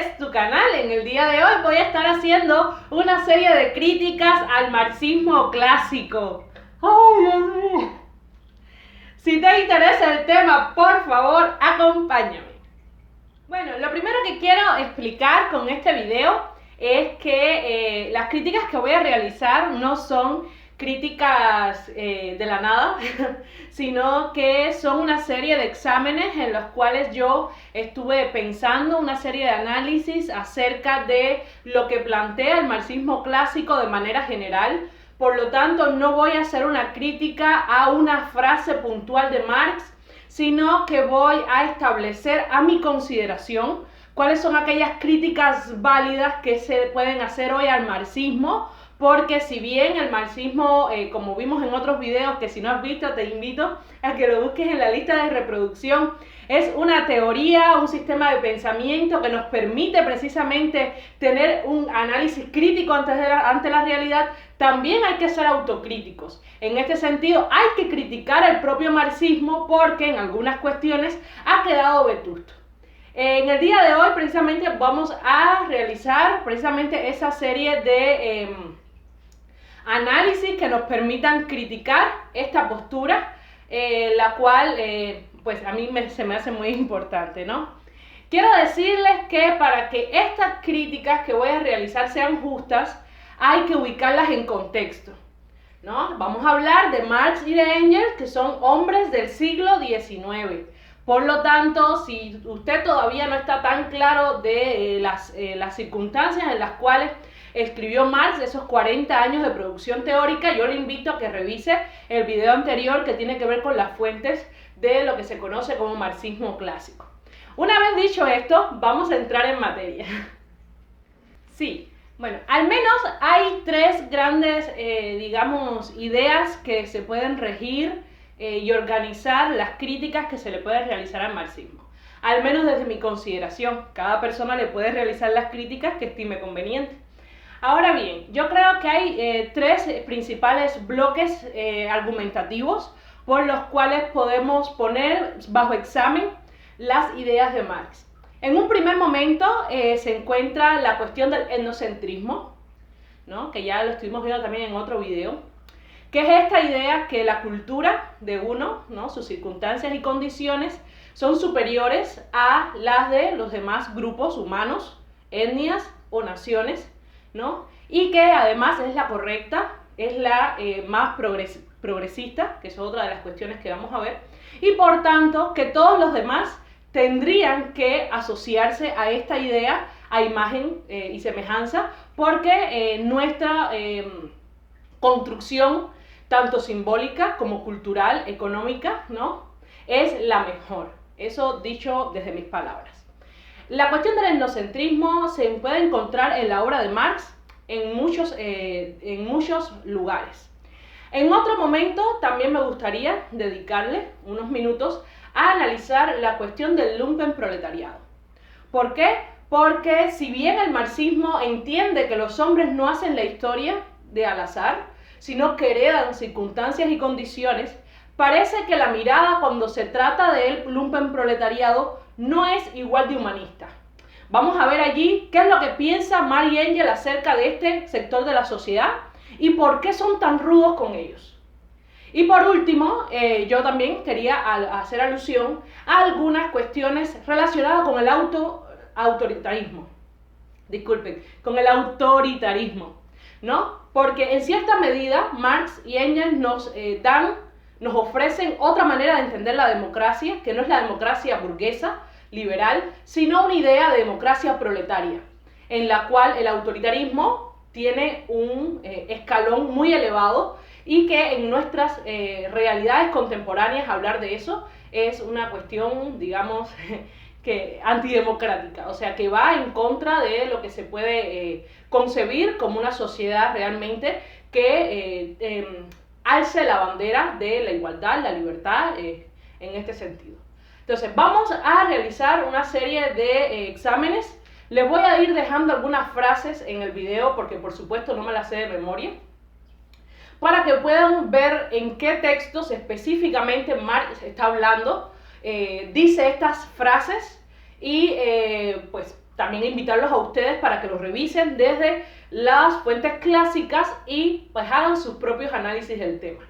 es tu canal. En el día de hoy voy a estar haciendo una serie de críticas al marxismo clásico. ¡Ay, Dios mío! Si te interesa el tema, por favor, acompáñame. Bueno, lo primero que quiero explicar con este video es que las críticas que voy a realizar no son críticas de la nada, sino que son una serie de exámenes en los cuales yo estuve pensando una serie de análisis acerca de lo que plantea el marxismo clásico de manera general. Por lo tanto, no voy a hacer una crítica a una frase puntual de Marx, sino que voy a establecer a mi consideración cuáles son aquellas críticas válidas que se pueden hacer hoy al marxismo, porque si bien el marxismo, como vimos en otros videos, que si no has visto te invito a que lo busques en la lista de reproducción, es una teoría, un sistema de pensamiento que nos permite precisamente tener un análisis crítico ante la realidad. También hay que ser autocríticos. En este sentido, hay que criticar el propio marxismo porque en algunas cuestiones ha quedado vetusto. En el día de hoy precisamente vamos a realizar precisamente esa serie de análisis que nos permitan criticar esta postura, la cual pues a mí se me hace muy importante, ¿no? Quiero decirles que para que estas críticas que voy a realizar sean justas, hay que ubicarlas en contexto, ¿no? Vamos a hablar de Marx y de Engels, que son hombres del siglo XIX. Por lo tanto, si usted todavía no está tan claro de las circunstancias en las cuales escribió Marx, esos 40 años de producción teórica, yo le invito a que revise el video anterior que tiene que ver con las fuentes de lo que se conoce como marxismo clásico. Una vez dicho esto, vamos a entrar en materia. Sí, bueno, al menos hay tres grandes, digamos, ideas que se pueden regir y organizar las críticas que se le pueden realizar al marxismo. Al menos desde mi consideración, cada persona le puede realizar las críticas que estime conveniente. Ahora bien, yo creo que hay tres principales bloques argumentativos por los cuales podemos poner bajo examen las ideas de Marx. En un primer momento se encuentra la cuestión del etnocentrismo, ¿no? Que ya lo estuvimos viendo también en otro video, que es esta idea que la cultura de uno, ¿no? Sus circunstancias y condiciones son superiores a las de los demás grupos humanos, etnias o naciones, ¿no? Y que además es la correcta, es la más progresista, que es otra de las cuestiones que vamos a ver, y por tanto que todos los demás tendrían que asociarse a esta idea, a imagen y semejanza, porque nuestra construcción, tanto simbólica como cultural, económica, ¿no? Es la mejor. Eso dicho desde mis palabras. La cuestión del etnocentrismo se puede encontrar en la obra de Marx en muchos lugares. En otro momento también me gustaría dedicarle unos minutos a analizar la cuestión del lumpenproletariado. ¿Por qué? Porque si bien el marxismo entiende que los hombres no hacen la historia de al azar, sino que heredan circunstancias y condiciones, parece que la mirada cuando se trata del lumpenproletariado no es igual de humanista. Vamos a ver allí qué es lo que piensa Marx y Engels acerca de este sector de la sociedad y por qué son tan rudos con ellos. Y por último, yo también quería hacer alusión a algunas cuestiones relacionadas con el autoritarismo. Disculpen, con el autoritarismo, ¿no? Porque en cierta medida Marx y Engels nos ofrecen otra manera de entender la democracia, que no es la democracia burguesa, liberal, sino una idea de democracia proletaria, en la cual el autoritarismo tiene un escalón muy elevado y que en nuestras realidades contemporáneas hablar de eso es una cuestión, digamos, que antidemocrática, o sea, que va en contra de lo que se puede concebir como una sociedad realmente que alce la bandera de la igualdad, la libertad, en este sentido. Entonces, vamos a realizar una serie de exámenes. Les voy a ir dejando algunas frases en el video porque, por supuesto, no me las sé de memoria, para que puedan ver en qué textos específicamente Marx está hablando, dice estas frases y pues también invitarlos a ustedes para que los revisen desde las fuentes clásicas y pues hagan sus propios análisis del tema.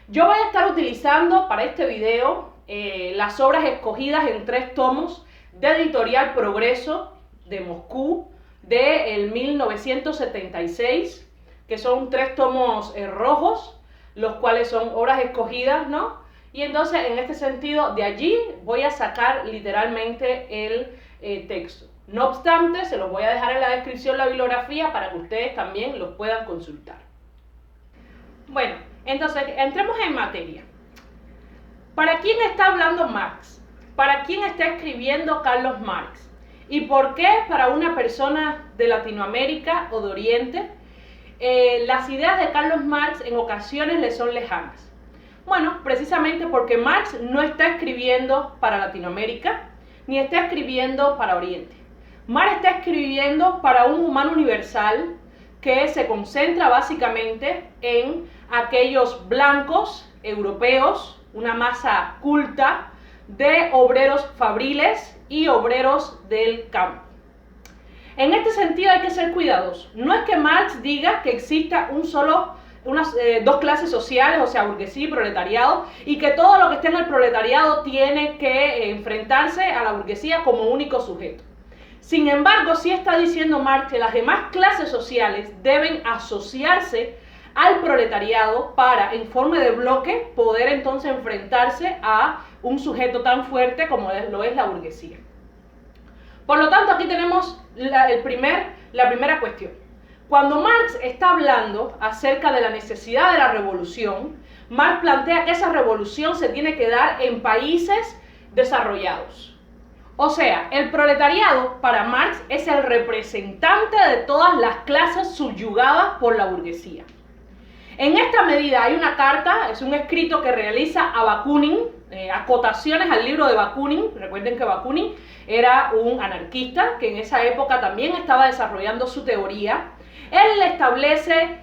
Yo voy a estar utilizando para este video las obras escogidas en 3 tomos de Editorial Progreso de Moscú del 1976, que son 3 tomos rojos, los cuales son obras escogidas, ¿no? Y entonces en este sentido de allí voy a sacar literalmente el texto. No obstante, se los voy a dejar en la descripción la bibliografía para que ustedes también los puedan consultar. Bueno, entonces entremos en materia. ¿Para quién está hablando Marx? ¿Para quién está escribiendo Carlos Marx? ¿Y por qué para una persona de Latinoamérica o de Oriente las ideas de Carlos Marx en ocasiones le son lejanas? Bueno, precisamente porque Marx no está escribiendo para Latinoamérica ni está escribiendo para Oriente. Marx está escribiendo para un humano universal que se concentra básicamente en aquellos blancos europeos, una masa culta de obreros fabriles y obreros del campo. En este sentido hay que ser cuidadosos. No es que Marx diga que exista dos clases sociales, o sea, burguesía y proletariado, y que todo lo que esté en el proletariado tiene que enfrentarse a la burguesía como único sujeto. Sin embargo, sí está diciendo Marx que las demás clases sociales deben asociarse al proletariado para, en forma de bloque, poder entonces enfrentarse a un sujeto tan fuerte como lo es la burguesía. Por lo tanto, aquí tenemos la primera cuestión. Cuando Marx está hablando acerca de la necesidad de la revolución, Marx plantea que esa revolución se tiene que dar en países desarrollados. O sea, el proletariado para Marx es el representante de todas las clases subyugadas por la burguesía. En esta medida hay una carta, es un escrito que realiza a Bakunin, acotaciones al libro de Bakunin. Recuerden que Bakunin era un anarquista que en esa época también estaba desarrollando su teoría. Él establece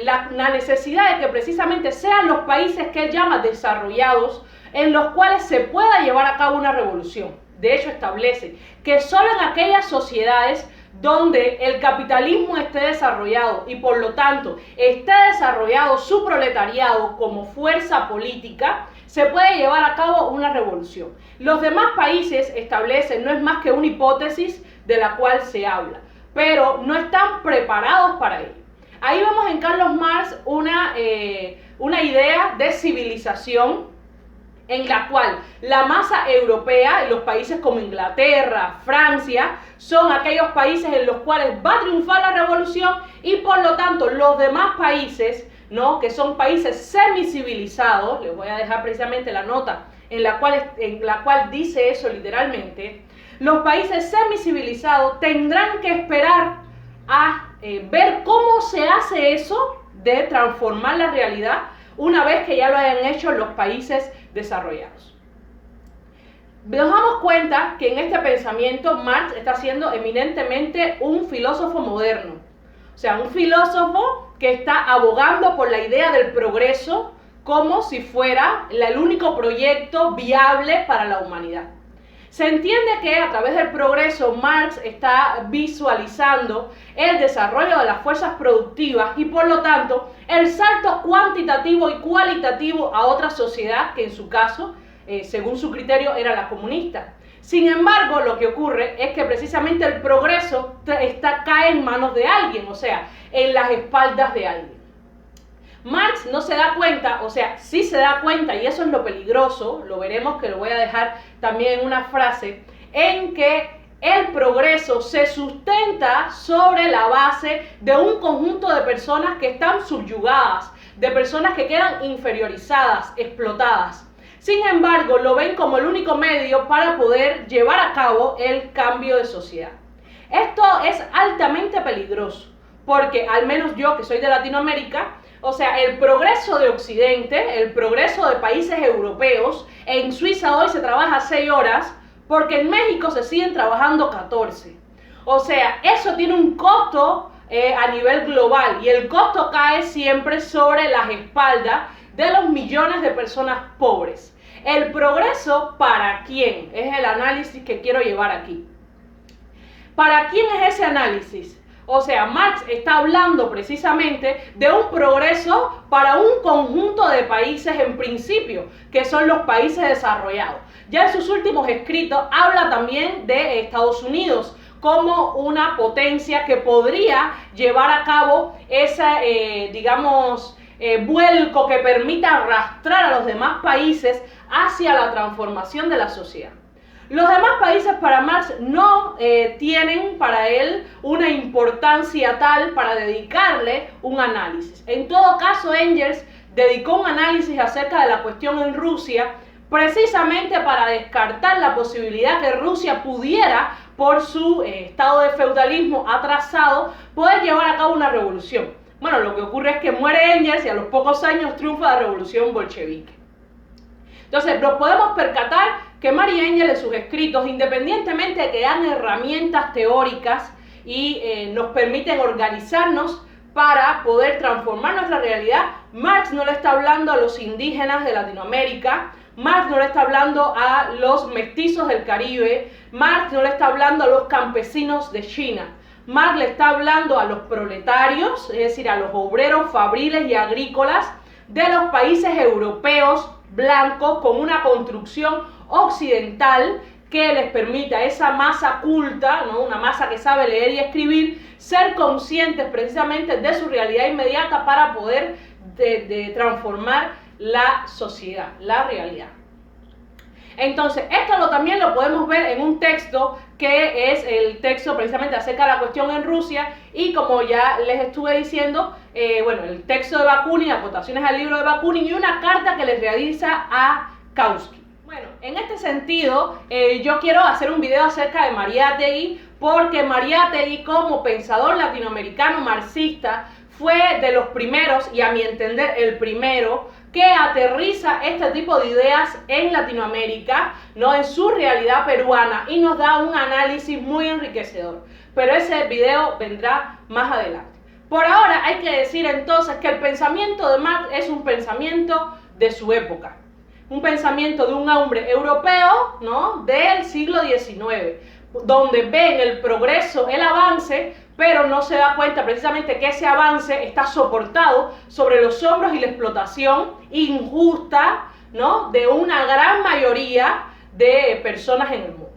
la necesidad de que precisamente sean los países que él llama desarrollados en los cuales se pueda llevar a cabo una revolución. De hecho, establece que solo en aquellas sociedades donde el capitalismo esté desarrollado y por lo tanto esté desarrollado su proletariado como fuerza política, se puede llevar a cabo una revolución. Los demás países establecen, no es más que una hipótesis de la cual se habla, pero no están preparados para ello. Ahí vemos en Carlos Marx una idea de civilización en la cual la masa europea y los países como Inglaterra, Francia, son aquellos países en los cuales va a triunfar la revolución y por lo tanto los demás países, ¿no?, que son países semicivilizados, les voy a dejar precisamente la nota en la cual dice eso literalmente, los países semicivilizados tendrán que esperar a ver cómo se hace eso de transformar la realidad una vez que ya lo hayan hecho los países desarrollados. Nos damos cuenta que en este pensamiento Marx está siendo eminentemente un filósofo moderno, o sea, un filósofo que está abogando por la idea del progreso como si fuera el único proyecto viable para la humanidad. Se entiende que a través del progreso Marx está visualizando el desarrollo de las fuerzas productivas y por lo tanto el salto cuantitativo y cualitativo a otra sociedad que en su caso, según su criterio, era la comunista. Sin embargo, lo que ocurre es que precisamente el progreso cae en manos de alguien, o sea, en las espaldas de alguien. Marx no se da cuenta, o sea, sí se da cuenta, y eso es lo peligroso, lo veremos, que lo voy a dejar también en una frase, en que el progreso se sustenta sobre la base de un conjunto de personas que están subyugadas, de personas que quedan inferiorizadas, explotadas. Sin embargo, lo ven como el único medio para poder llevar a cabo el cambio de sociedad. Esto es altamente peligroso, porque al menos yo, que soy de Latinoamérica, o sea, el progreso de Occidente, el progreso de países europeos, en Suiza hoy se trabaja 6 horas, porque en México se siguen trabajando 14. O sea, eso tiene un costo a nivel global y el costo cae siempre sobre las espaldas de los millones de personas pobres. ¿El progreso para quién? Es el análisis que quiero llevar aquí. ¿Para quién es ese análisis? O sea, Marx está hablando precisamente de un progreso para un conjunto de países en principio, que son los países desarrollados. Ya en sus últimos escritos habla también de Estados Unidos como una potencia que podría llevar a cabo ese, vuelco que permita arrastrar a los demás países hacia la transformación de la sociedad. Los demás países para Marx no tienen para él una importancia tal para dedicarle un análisis. En todo caso, Engels dedicó un análisis acerca de la cuestión en Rusia precisamente para descartar la posibilidad que Rusia pudiera, por su estado de feudalismo atrasado, poder llevar a cabo una revolución. Bueno, lo que ocurre es que muere Engels y a los pocos años triunfa la revolución bolchevique. Entonces, nos podemos percatar que Marx y Engels en sus escritos, independientemente de que dan herramientas teóricas y nos permiten organizarnos para poder transformar nuestra realidad, Marx no le está hablando a los indígenas de Latinoamérica, Marx no le está hablando a los mestizos del Caribe, Marx no le está hablando a los campesinos de China. Marx le está hablando a los proletarios, es decir, a los obreros fabriles y agrícolas de los países europeos blancos con una construcción occidental que les permita a esa masa culta, ¿no? Una masa que sabe leer y escribir, ser conscientes precisamente de su realidad inmediata para poder transformar la sociedad, la realidad. Entonces, esto también lo podemos ver en un texto que es el texto precisamente acerca de la cuestión en Rusia, y como ya les estuve diciendo, el texto de Bakunin, aportaciones al libro de Bakunin y una carta que les realiza a Kautsky. Bueno, en este sentido, yo quiero hacer un video acerca de Mariátegui, porque Mariátegui, como pensador latinoamericano marxista, fue de los primeros, y a mi entender el primero, que aterriza este tipo de ideas en Latinoamérica, ¿no? En su realidad peruana, y nos da un análisis muy enriquecedor. Pero ese video vendrá más adelante. Por ahora hay que decir entonces que el pensamiento de Marx es un pensamiento de su época. Un pensamiento de un hombre europeo, ¿no? Del siglo XIX, donde ven el progreso, el avance, pero no se da cuenta precisamente que ese avance está soportado sobre los hombros y la explotación injusta, ¿no? De una gran mayoría de personas en el mundo.